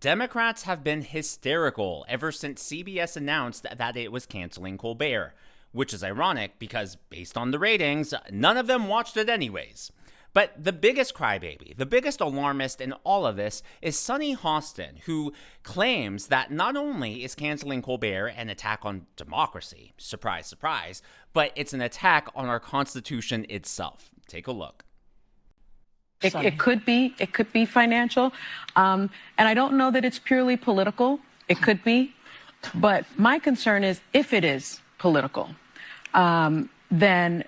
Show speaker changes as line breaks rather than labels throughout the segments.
Democrats have been hysterical ever since CBS announced that it was canceling Colbert, which is ironic because, based on the ratings, none of them watched it anyways. But the biggest crybaby, the biggest alarmist in all of this is Sunny Hostin, who claims that not only is canceling Colbert an attack on democracy, surprise, surprise, but it's an attack on our Constitution itself. Take a look.
It could be financial. And I don't know that it's purely political. It could be. But my concern is if it is political, then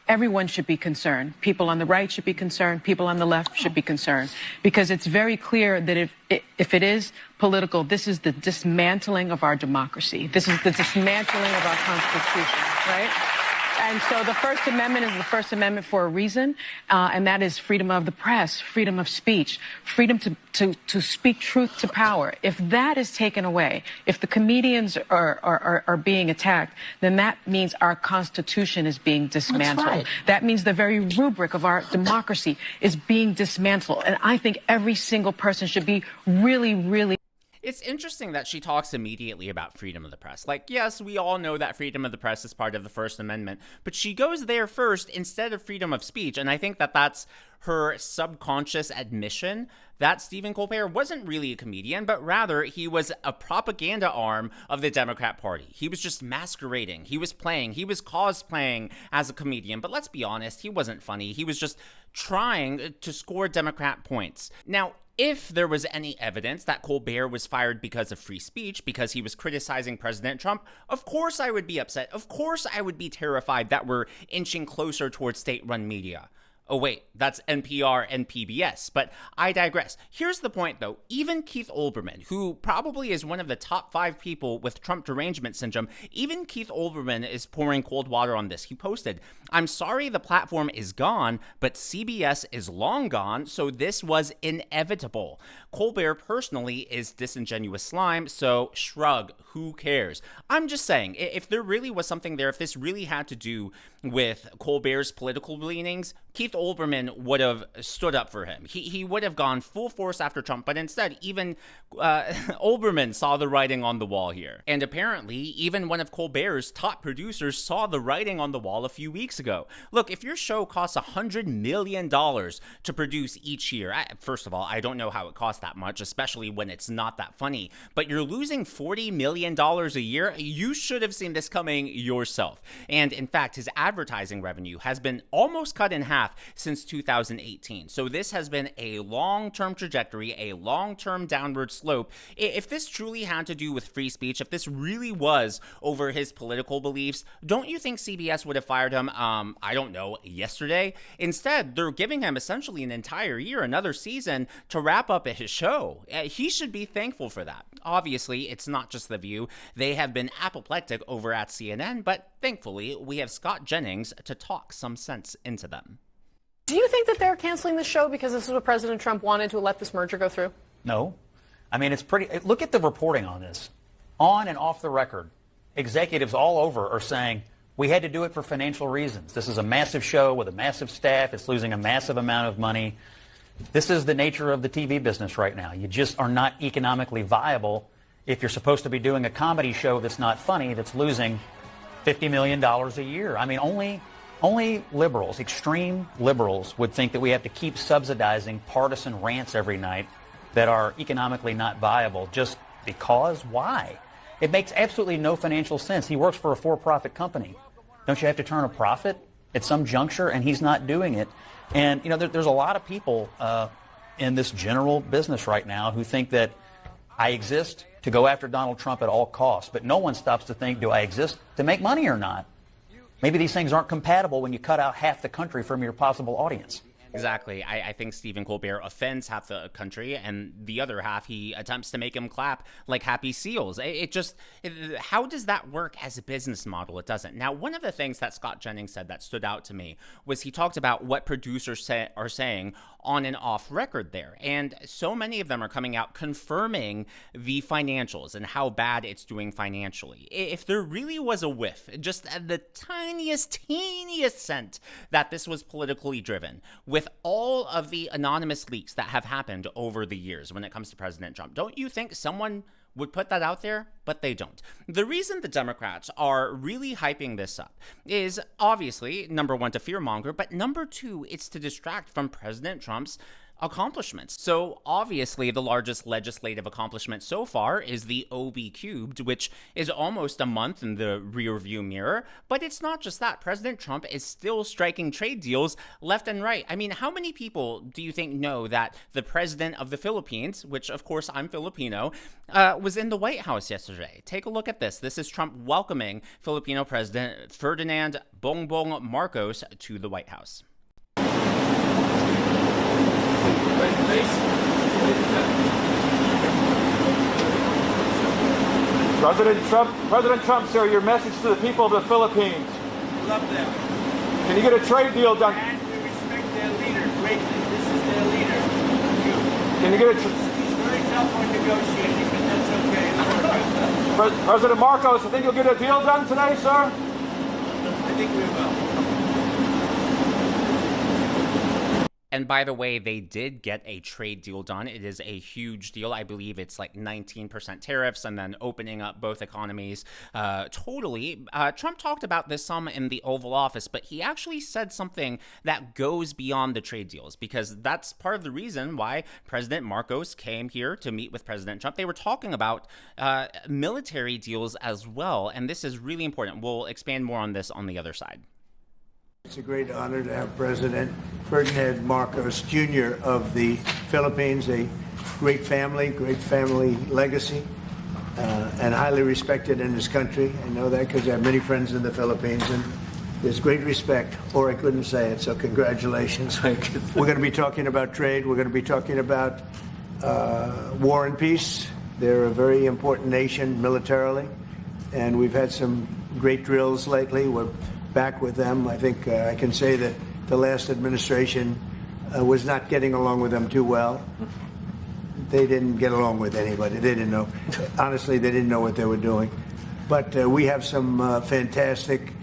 everyone should be concerned. People on the right should be concerned. People on the left should be concerned. Because it's very clear that if it is political, this is the dismantling of our democracy. This is the dismantling of our Constitution, right? And so the First Amendment is the First Amendment for a reason, and that is freedom of the press, freedom of speech, freedom to speak truth to power. If that is taken away, if the comedians are being attacked, then that means our Constitution is being dismantled. That's right. That means the very rubric of our democracy is being dismantled. And I think every single person should be really, really...
It's interesting that she talks immediately about freedom of the press. Like, yes, we all know that freedom of the press is part of the First Amendment, but she goes there first instead of freedom of speech. And I think that that's her subconscious admission that Stephen Colbert wasn't really a comedian, but rather he was a propaganda arm of the Democrat Party. He was just masquerading. He was cosplaying as a comedian. But let's be honest, he wasn't funny. He was just trying to score Democrat points. Now, if there was any evidence that Colbert was fired because of free speech, because he was criticizing President Trump, of course I would be upset. Of course I would be terrified that we're inching closer towards state-run media. Oh wait, that's NPR and PBS, but I digress. Here's the point though, even Keith Olbermann, who probably is one of the top 5 people with Trump derangement syndrome, even Keith Olbermann is pouring cold water on this. He posted, "I'm sorry the platform is gone, but CBS is long gone, so this was inevitable. Colbert personally is disingenuous slime, so shrug, who cares?" I'm just saying, if there really was something there, if this really had to do with Colbert's political leanings, Keith Olbermann would have stood up for him. He would have gone full force after Trump, but instead, even Olbermann saw the writing on the wall here. And apparently, even one of Colbert's top producers saw the writing on the wall a few weeks ago. Look, if your show costs $100 million to produce each year, first of all, I don't know how it costs that much, especially when it's not that funny, but you're losing $40 million a year, you should have seen this coming yourself. And in fact, his advertising revenue has been almost cut in half since 2018. So this has been a long-term trajectory, a long-term downward slope. If this truly had to do with free speech, if this really was over his political beliefs, don't you think CBS would have fired him, I don't know, yesterday? Instead, they're giving him essentially an entire year, another season, to wrap up his show. He should be thankful for that. Obviously, it's not just The View. They have been apoplectic over at CNN, but thankfully, we have Scott Jennings to talk some sense into them.
Do you think that they're canceling the show because this is what President Trump wanted to let this merger go through?
No. I mean, it's pretty... Look at the reporting on this. On and off the record, executives all over are saying, we had to do it for financial reasons. This is a massive show with a massive staff. It's losing a massive amount of money. This is the nature of the TV business right now. You just are not economically viable if you're supposed to be doing a comedy show that's not funny, that's losing $50 million a year. I mean, only liberals, extreme liberals, would think that we have to keep subsidizing partisan rants every night that are economically not viable just because. Why? It makes absolutely no financial sense. He works for a for-profit company. Don't you have to turn a profit at some juncture? And he's not doing it. And, you know, there's a lot of people in this general business right now who think that I exist to go after Donald Trump at all costs, but no one stops to think, do I exist to make money or not? Maybe these things aren't compatible when you cut out half the country from your possible audience.
Exactly. I think Stephen Colbert offends half the country, and the other half, he attempts to make him clap like happy seals. How does that work as a business model? It doesn't. Now, one of the things that Scott Jennings said that stood out to me was he talked about what producers are saying on and off record there. And so many of them are coming out confirming the financials and how bad it's doing financially. If there really was a whiff, just the teeniest scent that this was politically driven, with all of the anonymous leaks that have happened over the years when it comes to President Trump, don't you think someone would put that out there? But they don't. The reason the Democrats are really hyping this up is obviously, number one, to fearmonger, but number two, it's to distract from President Trump's accomplishments. So obviously the largest legislative accomplishment so far is the OB cubed, which is almost a month in the rearview mirror. But it's not just that. President Trump is still striking trade deals left and right. I mean, how many people do you think know that the president of the Philippines, which of course I'm Filipino, was in the White House yesterday? Take a look at this. This is Trump welcoming Filipino President Ferdinand Bongbong Marcos to the White House.
President Trump, sir, your message to the people of the Philippines.
Love them.
Can you get a trade deal done?
And we respect their leader greatly. This is their leader. You.
Can you get a
He's very tough on negotiating, but that's okay.
President Marcos, you think you'll get a deal done today, sir?
I think we will.
And by the way, they did get a trade deal done. It is a huge deal. I believe it's like 19% tariffs and then opening up both economies totally. Trump talked about this some in the Oval Office, but he actually said something that goes beyond the trade deals, because that's part of the reason why President Marcos came here to meet with President Trump. They were talking about military deals as well, and this is really important. We'll expand more on this on the other side.
It's a great honor to have President Ferdinand Marcos Jr. of the Philippines, a great family legacy, and highly respected in this country. I know that because I have many friends in the Philippines, and there's great respect, or I couldn't say it, so congratulations. We're going to be talking about trade. We're going to be talking about war and peace. They're a very important nation militarily, and we've had some great drills lately. We're back with them. I think I can say that the last administration was not getting along with them too well. They didn't get along with anybody. They didn't know. Honestly, they didn't know what they were doing. But we have some fantastic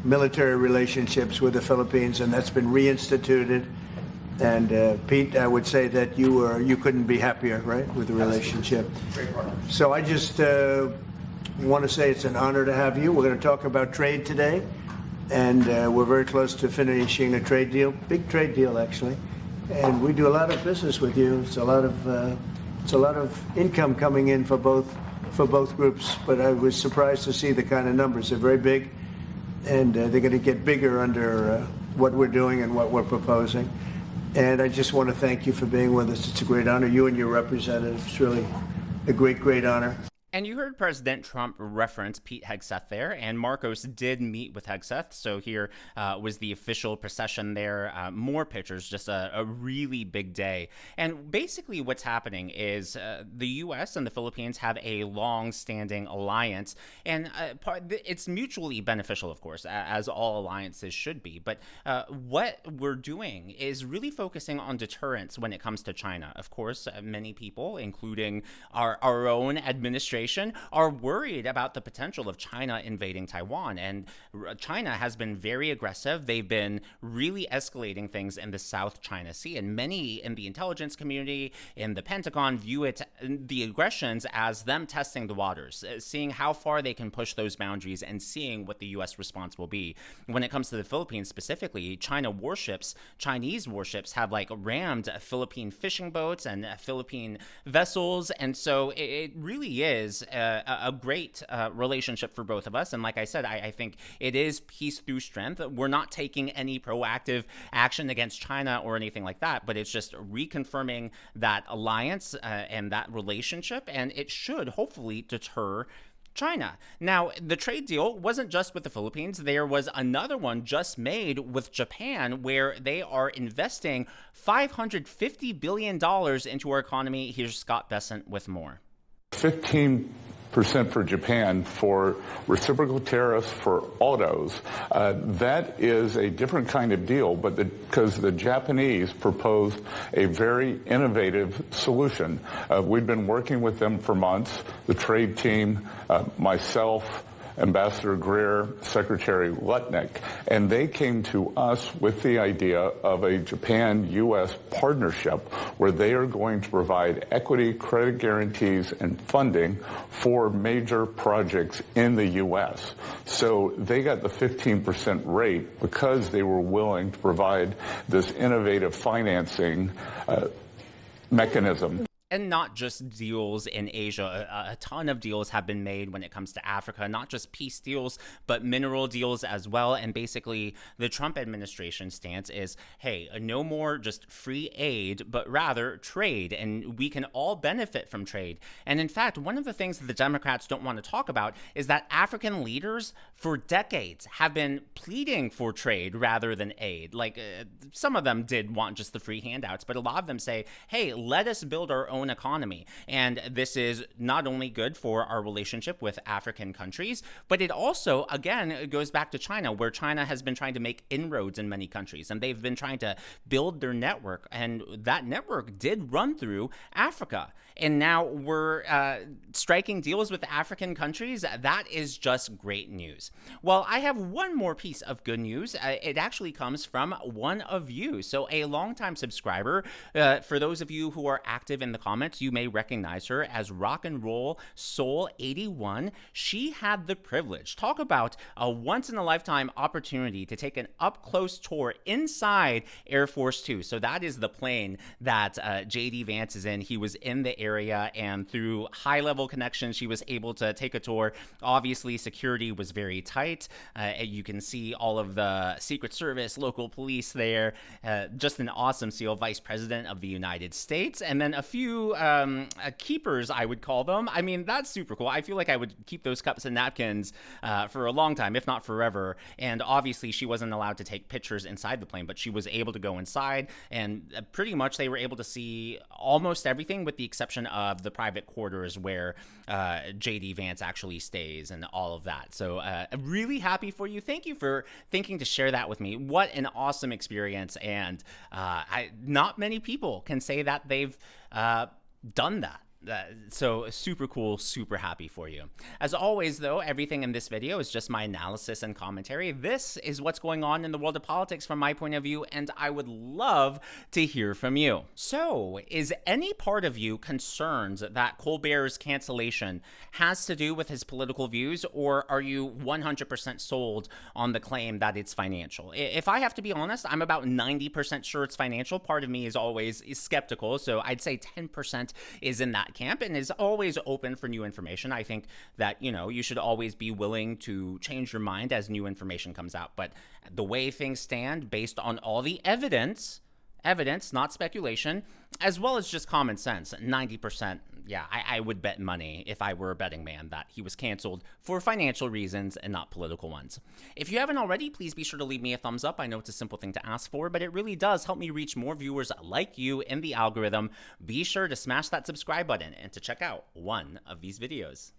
military relationships with the Philippines, and that's been reinstituted. And Pete, I would say that you couldn't be happier, right, with the relationship. So I just want to say it's an honor to have you. We're going to talk about trade today. And we're very close to finishing a trade deal, big trade deal actually, and we do a lot of business with you. It's a lot of income coming in for both groups. But I was surprised to see the kind of numbers. They're very big, and they're going to get bigger under what we're doing and what we're proposing. And I just want to thank you for being with us. It's a great honor. You and your representative. It's really a great honor.
And you heard President Trump reference Pete Hegseth there, and Marcos did meet with Hegseth. So here was the official procession there. More pictures, just a really big day. And basically what's happening is the U.S. and the Philippines have a long-standing alliance, and it's mutually beneficial, of course, as all alliances should be. But what we're doing is really focusing on deterrence when it comes to China. Of course, many people, including our own administration, are worried about the potential of China invading Taiwan. And China has been very aggressive. They've been really escalating things in the South China Sea. And many in the intelligence community, in the Pentagon, view the aggressions as them testing the waters, seeing how far they can push those boundaries and seeing what the U.S. response will be. When it comes to the Philippines specifically, Chinese warships have rammed Philippine fishing boats and Philippine vessels. And so it really is a great relationship for both of us. And like I said, I think it is peace through strength. We're not taking any proactive action against China or anything like that, but it's just reconfirming that alliance and that relationship, and it should hopefully deter China. Now, the trade deal wasn't just with the Philippines. There was another one just made with Japan, where they are investing $550 billion into our economy. Here's Scott Bessent with more.
$15 for Japan for reciprocal tariffs for autos. That is a different kind of deal, but because the Japanese proposed a very innovative solution. We've been working with them for months, the trade team, myself, Ambassador Greer, Secretary Lutnick, and they came to us with the idea of a Japan-U.S. partnership where they are going to provide equity, credit guarantees, and funding for major projects in the U.S. So they got the 15% rate because they were willing to provide this innovative financing mechanism.
And not just deals in Asia. A ton of deals have been made when it comes to Africa, not just peace deals, but mineral deals as well. And basically, the Trump administration stance is, hey, no more just free aid, but rather trade. And we can all benefit from trade. And in fact, one of the things that the Democrats don't want to talk about is that African leaders for decades have been pleading for trade rather than aid. Like, some of them did want just the free handouts, but a lot of them say, hey, let us build our own economy. And this is not only good for our relationship with African countries, but it also, again, goes back to China, where China has been trying to make inroads in many countries, and they've been trying to build their network, and that network did run through Africa. And now we're striking deals with African countries. That is just great news. Well, I have one more piece of good news. It actually comes from one of you. So a longtime subscriber, for those of you who are active in the comments, you may recognize her as Rock and Roll Soul 81. She had the privilege. Talk about a once-in-a-lifetime opportunity to take an up-close tour inside Air Force Two. So that is the plane that J.D. Vance is in. He was in the area, and through high-level connections, she was able to take a tour. Obviously, security was very tight. You can see all of the Secret Service, local police there. Just an awesome SEAL, Vice President of the United States, and then a few keepers, I would call them. I mean, that's super cool. I feel like I would keep those cups and napkins for a long time, if not forever. And obviously, she wasn't allowed to take pictures inside the plane, but she was able to go inside, and pretty much they were able to see almost everything with the exception of the private quarters where J.D. Vance actually stays and all of that. So I'm really happy for you. Thank you for thinking to share that with me. What an awesome experience. And not many people can say that they've done that. So super cool, super happy for you. As always, though, everything in this video is just my analysis and commentary. This is what's going on in the world of politics from my point of view, and I would love to hear from you. So, is any part of you concerned that Colbert's cancellation has to do with his political views, or are you 100% sold on the claim that it's financial? If I have to be honest, I'm about 90% sure it's financial. Part of me is always skeptical, so I'd say 10% is in that camp and is always open for new information. I think that, you should always be willing to change your mind as new information comes out. But the way things stand, based on all the evidence, not speculation, as well as just common sense, 90%, yeah, I would bet money if I were a betting man that he was canceled for financial reasons and not political ones. If you haven't already, please be sure to leave me a thumbs up. I know it's a simple thing to ask for, but it really does help me reach more viewers like you in the algorithm. Be sure to smash that subscribe button and to check out one of these videos.